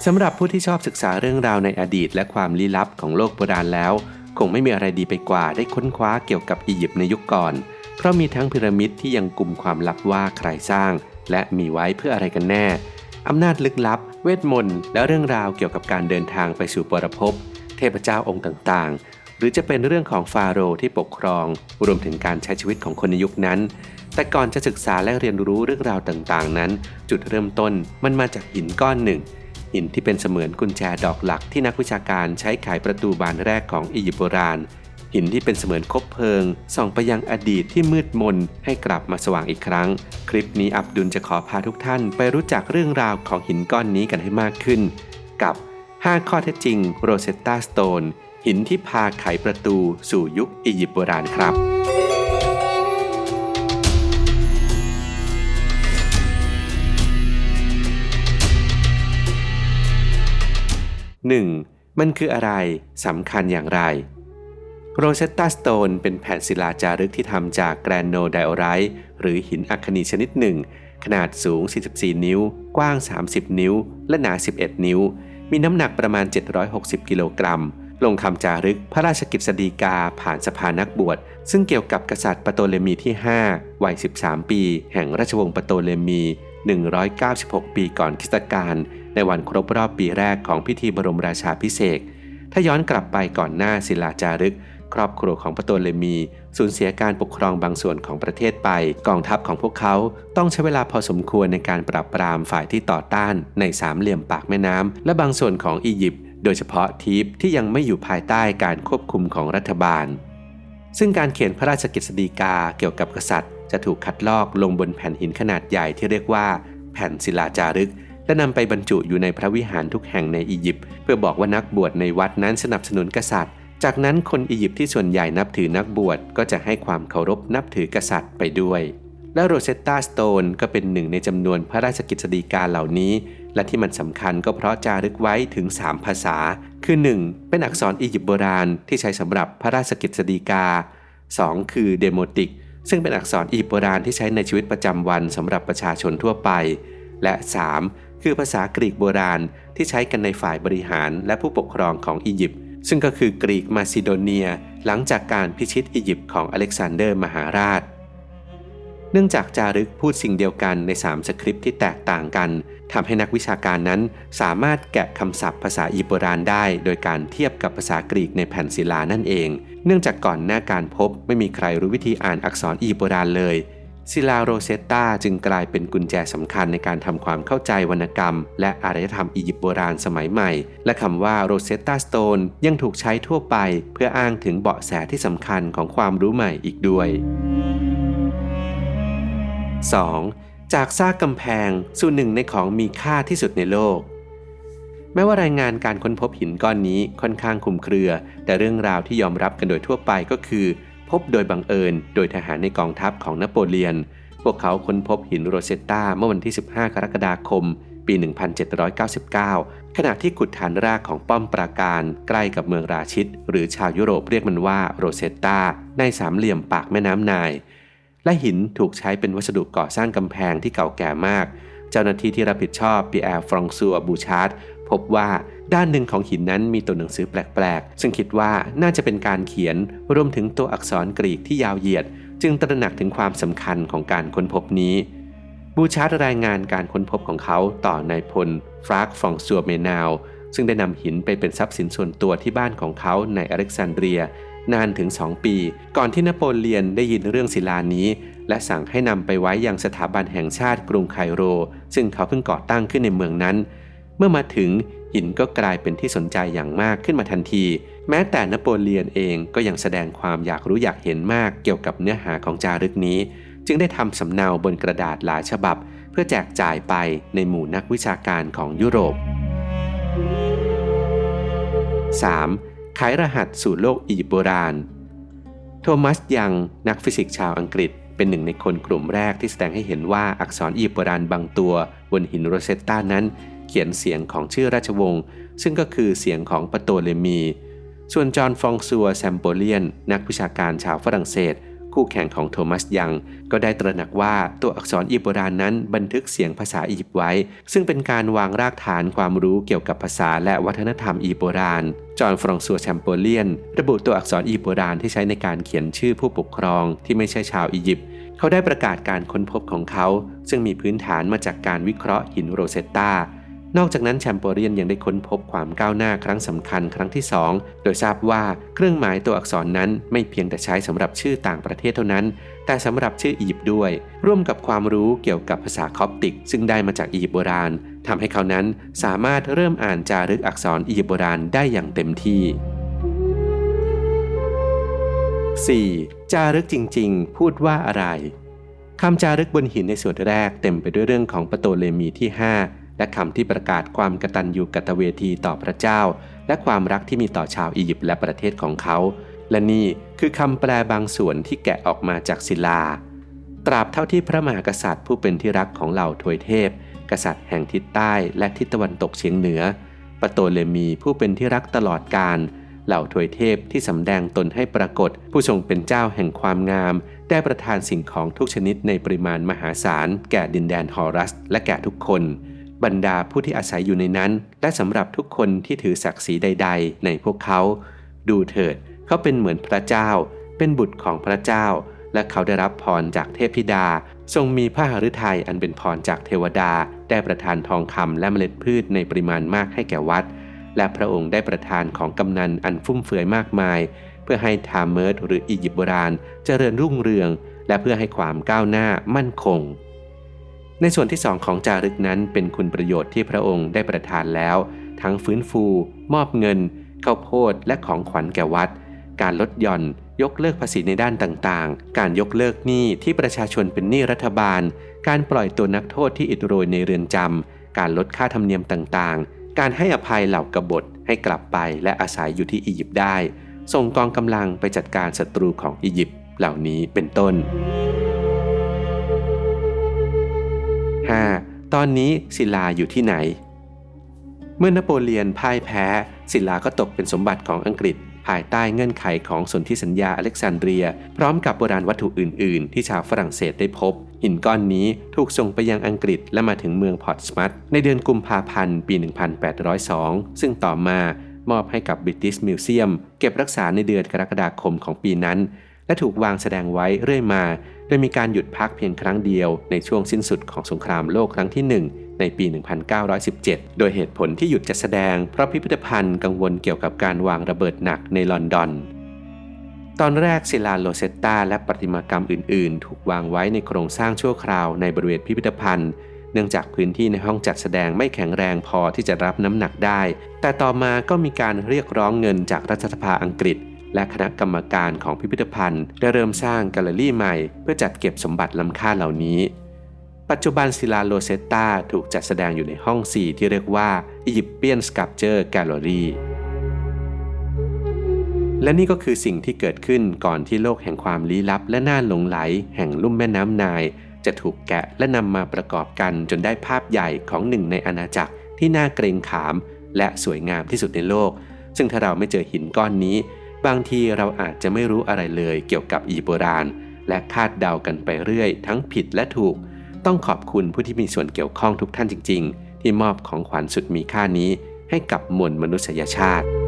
สำหรับผู้ที่ชอบศึกษาเรื่องราวในอดีตและความลี้ลับของโลกโบราณแล้วคงไม่มีอะไรดีไปกว่าได้ค้นคว้าเกี่ยวกับอียิปต์ในยุคก่อนเพราะมีทั้งพีระมิดที่ยังกุมความลับว่าใครสร้างและมีไว้เพื่ออะไรกันแน่อำนาจลึกลับเวทมนต์และเรื่องราวเกี่ยวกับการเดินทางไปสู่ปรภพเทพเจ้าองค์ต่างๆหรือจะเป็นเรื่องของฟาโรห์ที่ปกครองรวมถึงการใช้ชีวิตของคนในยุคนั้นแต่ก่อนจะศึกษาและเรียนรู้เรื่องราวต่างๆนั้นจุดเริ่มต้นมันมาจากหินก้อนหนึ่งหินที่เป็นเสมือนกุญแจดอกหลักที่นักวิชาการใช้ไขประตูบานแรกของอียิปต์โบราณหินที่เป็นเสมือนคบเพลิงส่องไปยังอดีตที่มืดมนให้กลับมาสว่างอีกครั้งคลิปนี้อับดุลจะขอพาทุกท่านไปรู้จักเรื่องราวของหินก้อนนี้กันให้มากขึ้นกับ5ข้อเท็จจริงโรเซตตาสโตนหินที่พาไขประตูสู่ยุคอียิปต์โบราณครับ1. มันคืออะไรสำคัญอย่างไรโรเซตตาสโตนเป็นแผ่นศิลาจารึกที่ทำจากแกรโนไดโอไรต์หรือหินอัคนีชนิดหนึ่งขนาดสูง44นิ้วกว้าง30นิ้วและหนา11นิ้วมีน้ำหนักประมาณ760กิโลกรัมลงคำจารึกพระราชกฤษฎีกาผ่านสภานักบวชซึ่งเกี่ยวกับกษัตริย์ปโตเลมีที่5วัย13ปีแห่งราชวงศ์ปโตเลมี196ปีก่อนคริสตกาลในวันครบรอบปีแรกของพิธีบรมราชาภิเษกถ้าย้อนกลับไปก่อนหน้าศิลาจารึกครอบครัวของปโตเลมีสูญเสียการปกครองบางส่วนของประเทศไปกองทัพของพวกเขาต้องใช้เวลาพอสมควรในการปราบปรามฝ่ายที่ต่อต้านในสามเหลี่ยมปากแม่น้ำและบางส่วนของอียิปต์โดยเฉพาะทีปที่ยังไม่อยู่ภายใต้การควบคุมของรัฐบาลซึ่งการเขียนพระราชกฤษฎีกาเกี่ยวกับกษัตริย์จะถูกคัดลอกลงบนแผ่นหินขนาดใหญ่ที่เรียกว่าแผ่นศิลาจารึกและนำไปบรรจุอยู่ในพระวิหารทุกแห่งในอียิปต์เพื่อบอกว่านักบวชในวัดนั้นสนับสนุนกษัตริย์จากนั้นคนอียิปต์ที่ส่วนใหญ่นับถือนักบวชก็จะให้ความเคารพนับถือกษัตริย์ไปด้วยและโรเซตตาสโตนก็เป็นหนึ่งในจำนวนพระราชกฤษฎีกาเหล่านี้และที่มันสำคัญก็เพราะจารึกไว้ถึง3ภาษาคือ 1. เป็นอักษรอียิปต์โบราณที่ใช้สำหรับพระราชกฤษฎีกา 2. คือเดโมติกซึ่งเป็นอักษรอียิปต์โบราณที่ใช้ในชีวิตประจำวันสำหรับประชาชนทั่วไปและ 3. คือภาษากรีกโบราณที่ใช้กันในฝ่ายบริหารและผู้ปกครองของอียิปต์ซึ่งก็คือกรีกมาซิโดเนียหลังจากการพิชิตอียิปต์ของอเล็กซานเดอร์มหาราชเนื่องจากจารึกพูดสิ่งเดียวกันใน3สคริปต์ที่แตกต่างกันทำให้นักวิชาการนั้นสามารถแกะคำศัพท์ภาษาอียิปต์โบราณได้โดยการเทียบกับภาษากรีกในแผ่นศิลานั่นเองเนื่องจากก่อนหน้าการพบไม่มีใครรู้วิธีอ่านอักษรอียิปต์โบราณเลยศิลาโรเซตตาจึงกลายเป็นกุญแจสำคัญในการทำความเข้าใจวรรณกรรมและอารยธรรมอียิปต์โบราณสมัยใหม่และคำว่าโรเซตตาสโตนยังถูกใช้ทั่วไปเพื่ออ้างถึงเบาะแสที่สำคัญของความรู้ใหม่อีกด้วย 2. จากซากกำแพงสู่หนึ่งในของมีค่าที่สุดในโลกแม้ว่ารายงานการค้นพบหินก้อนนี้ค่อนข้างคลุมเครือแต่เรื่องราวที่ยอมรับกันโดยทั่วไปก็คือพบโดยบังเอิญโดยทหารในกองทัพของนโปเลียนพวกเขาค้นพบหินโรเซตตาเมื่อวันที่15กรกฎาคมปี1799ขณะที่ขุดฐานรากของป้อมปราการใกล้กับเมืองราชิดหรือชาวยุโรปเรียกมันว่าโรเซตตาในสามเหลี่ยมปากแม่น้ำไนล์และหินถูกใช้เป็นวัสดุก่อสร้างกำแพงที่เก่าแก่มากเจ้าหน้าที่ที่รับผิดชอบปีแอร์ฟรองซัวบูชาร์ดพบว่าด้านหนึ่งของหินนั้นมีตัวหนังสือแปลกๆซึ่งคิดว่าน่าจะเป็นการเขียนรวมถึงตัวอักษรกรีกที่ยาวเหยียดจึงตระหนักถึงความสำคัญของการค้นพบนี้บูชาร์ดรายงานการค้นพบของเขาต่อนายพลฟรากฟรองซัวเมนาวซึ่งได้นำหินไปเป็นทรัพย์สินส่วนตัวที่บ้านของเขาในอเล็กซานเดรียนานถึง2ปีก่อนที่นโปเลียนได้ยินเรื่องศิลานี้และสั่งให้นำไปไว้ยังสถาบันแห่งชาติกรุงไคโรซึ่งเขาเพิ่งก่อตั้งขึ้นในเมืองนั้นเมื่อมาถึงหินก็กลายเป็นที่สนใจอย่างมากขึ้นมาทันทีแม้แต่นโปเลียนเองก็ยังแสดงความอยากรู้อยากเห็นมากเกี่ยวกับเนื้อหาของจารึกนี้จึงได้ทำสำเนาบนกระดาษหลายฉบับเพื่อแจกจ่ายไปในหมู่นักวิชาการของยุโรป 3. ไขรหัสสู่โลกอียิปต์โบราณโทมัสยังนักฟิสิกส์ชาวอังกฤษเป็นหนึ่งในคนกลุ่มแรกที่แสดงให้เห็นว่าอักษรอียิปต์โบราณบางตัวบนหินโรเซตตานั้นเขียนเสียงของชื่อราชวงศ์ซึ่งก็คือเสียงของปโตเลมีส่วนจอห์นฟรองซัวแซมโปเลียนนักวิชาการชาวฝรั่งเศส คู่แข่งของโทมัสยังก็ได้ตระหนักว่าตัวอักษรอียิปต์โบราณนั้นบันทึกเสียงภาษาอียิปต์ไว้ซึ่งเป็นการวางรากฐานความรู้เกี่ยวกับภาษาและวัฒนธรรมอียิปต์โบราณจอห์น ฟรองซัว แชมเบอร์เลนระบุตัวอักษรอียิปต์โบราณที่ใช้ในการเขียนชื่อผู้ปกครองที่ไม่ใช่ชาวอียิปต์เขาได้ประกาศการค้นพบของเขาซึ่งมีพื้นฐานมาจากการวิเคราะห์หินโรเซตตานอกจากนั้นแชมเบอร์เลนยังได้ค้นพบความก้าวหน้าครั้งสำคัญครั้งที่2โดยทราบว่าเครื่องหมายตัวอักษรนั้นไม่เพียงแต่ใช้สำหรับชื่อต่างประเทศเท่านั้นแต่สำหรับชื่ออียิปต์ด้วยร่วมกับความรู้เกี่ยวกับภาษาคอปติกซึ่งได้มาจากอียิปต์โบราณทำให้เขานั้นสามารถเริ่มอ่านจารึกอักษรอียิปต์โบราณได้อย่างเต็มที่ 4. จารึกจริงๆพูดว่าอะไรคำจารึกบนหินในส่วนแรกเต็มไปด้วยเรื่องของปโตเลมีที่5และคำที่ประกาศความกตัญญูกตเวทีต่อพระเจ้าและความรักที่มีต่อชาวอียิปต์และประเทศของเขาและนี่คือคำแปลบางส่วนที่แกะออกมาจากศิลาตราบเท่าที่พระมหากษัตริย์ผู้เป็นที่รักของเหล่าทวยเทพกษัตริย์แห่งทิศใต้และทิศตะวันตกเฉียงเหนือปโตเลมีผู้เป็นที่รักตลอดกาลเหล่าทวยเทพที่สำแดงตนให้ปรากฏผู้ทรงเป็นเจ้าแห่งความงามได้ประทานสิ่งของทุกชนิดในปริมาณมหาศาลแก่ดินแดนฮอรัสและแก่ทุกคนบรรดาผู้ที่อาศัยอยู่ในนั้นและสำหรับทุกคนที่ถือศักดิ์ศรีใดๆในพวกเขาดูเถิดเขาเป็นเหมือนพระเจ้าเป็นบุตรของพระเจ้าและเขาได้รับพรจากเทพธิดาทรงมีพระหฤทัยอันเป็นพรจากเทวดาได้ประทานทองคำและเมล็ดพืชในปริมาณมากให้แก่วัดและพระองค์ได้ประทานของกำนันอันฟุ่มเฟือยมากมายเพื่อให้ทาเมิร์ดหรืออียิปต์โบราณเจริญรุ่งเรืองและเพื่อให้ความก้าวหน้ามั่นคงในส่วนที่2ของจารึกนั้นเป็นคุณประโยชน์ที่พระองค์ได้ประทานแล้วทั้งฟื้นฟูมอบเงินข้าวโพดและของขวัญแก่วัดการลดหย่อนยกเลิกภาษีในด้านต่างๆการยกเลิกหนี้ที่ประชาชนเป็นหนี้รัฐบาลการปล่อยตัวนักโทษที่อิดโรยในเรือนจำการลดค่าธรรมเนียมต่างๆการให้อภัยเหล่ากบฏให้กลับไปและอาศัยอยู่ที่อียิปต์ได้ส่งกองกำลังไปจัดการศัตรูของอียิปต์เหล่านี้เป็นต้น 5. ตอนนี้ศิลาอยู่ที่ไหนเมื่อนโปเลียนพ่ายแพ้ศิลาก็ตกเป็นสมบัติของอังกฤษภายใต้เงื่อนไขของสนธิสัญญาอเล็กซานเดรียพร้อมกับโบราณวัตถุอื่นๆที่ชาวฝรั่งเศสได้พบหินก้อนนี้ถูกส่งไปยังอังกฤษและมาถึงเมืองพอร์ตสมัธในเดือนกุมภาพันธ์ปี 1802 ซึ่งต่อมามอบให้กับ British Museum เก็บรักษาในเดือนกรกฎาคมของปีนั้นและถูกวางแสดงไว้เรื่อยมาโดยมีการหยุดพักเพียงครั้งเดียวในช่วงสิ้นสุดของสงครามโลกครั้งที่1ในปี 1917 โดยเหตุผลที่หยุดจัดแสดงเพราะพิพิธภัณฑ์กังวลเกี่ยวกับการวางระเบิดหนักในลอนดอนตอนแรกศิลาโรเซตตาและประติมากรรมอื่นๆถูกวางไว้ในโครงสร้างชั่วคราวในบริเวณพิพิธภัณฑ์เนื่องจากพื้นที่ในห้องจัดแสดงไม่แข็งแรงพอที่จะรับน้ำหนักได้แต่ต่อมาก็มีการเรียกร้องเงินจากรัฐสภาอังกฤษและคณะกรรมการของพิพิธภัณฑ์ได้เริ่มสร้างแกลเลอรี่ใหม่เพื่อจัดเก็บสมบัติล้ำค่าเหล่านี้ปัจจุบันศิลาโรเซตตาถูกจัดแสดงอยู่ในห้อง4ที่เรียกว่า Egyptian Sculpture Gallery และนี่ก็คือสิ่งที่เกิดขึ้นก่อนที่โลกแห่งความลี้ลับและน่าหลงไหลแห่งลุ่มแม่น้ำไนล์จะถูกแกะและนำมาประกอบกันจนได้ภาพใหญ่ของหนึ่งในอาณาจักรที่น่าเกรงขามและสวยงามที่สุดในโลกซึ่งถ้าเราไม่เจอหินก้อนนี้บางทีเราอาจจะไม่รู้อะไรเลยเกี่ยวกับอียิปต์โบราณและคาดเดากันไปเรื่อยทั้งผิดและถูกต้องขอบคุณผู้ที่มีส่วนเกี่ยวข้องทุกท่านจริงๆที่มอบของขวัญสุดมีค่านี้ให้กับมวลมนุษยชาติ